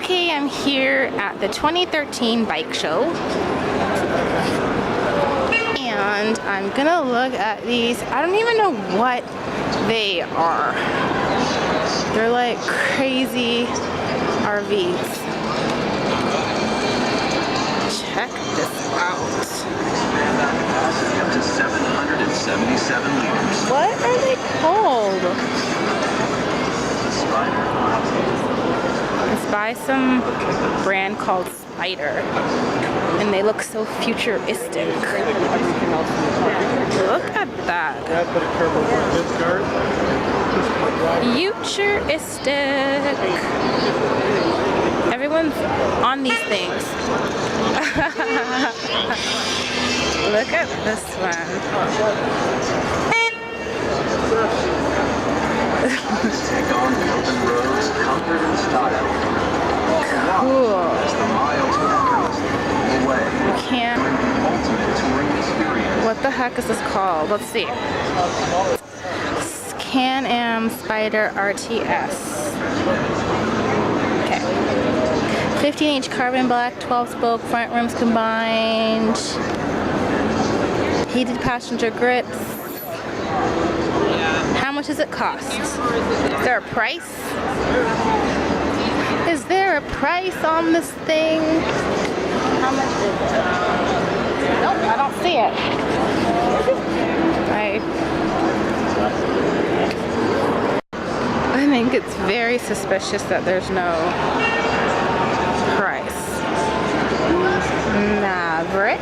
Okay, I'm here at the 2013 bike show. And I'm gonna look at these. I don't even know what they are. They're like crazy RVs. Check this out. Up to 777 liters. What are they called? It's by some brand called Spyder, and they look so futuristic. Look at that. Futuristic. Everyone's on these things. Look at this one. Take on the open roads, comfort and style. Cool. As the miles will away. You can't. Ultimate touring experience. What the heck is this called? Let's see. Can-Am Spyder RTS. Okay. 15-inch carbon black, 12-spoke front rims combined. Heated passenger grips. How much does it cost? Is there a price? Is there a price on this thing? How much is it? Nope, I don't see it. I think it's very suspicious that there's no price. Maverick.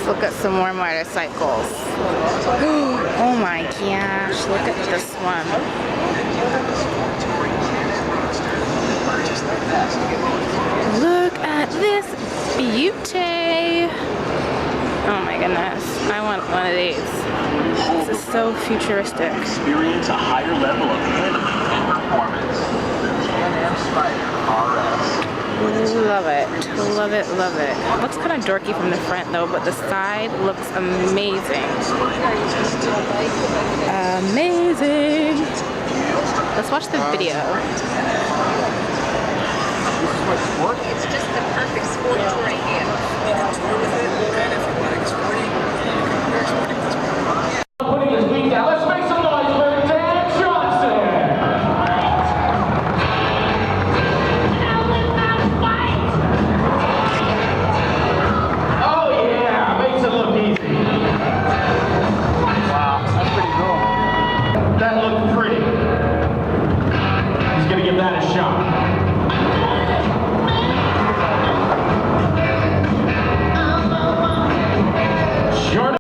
Look at some more motorcycles. Oh my gosh, look at this one. Look at this beauty. Oh my goodness, I want one of these. This is so futuristic. Experience a higher level of handling and performance. Can-Am Spyder RS. Love it, love it, love it. Looks kind of dorky from the front though, but the side looks amazing. Amazing. Let's watch the video.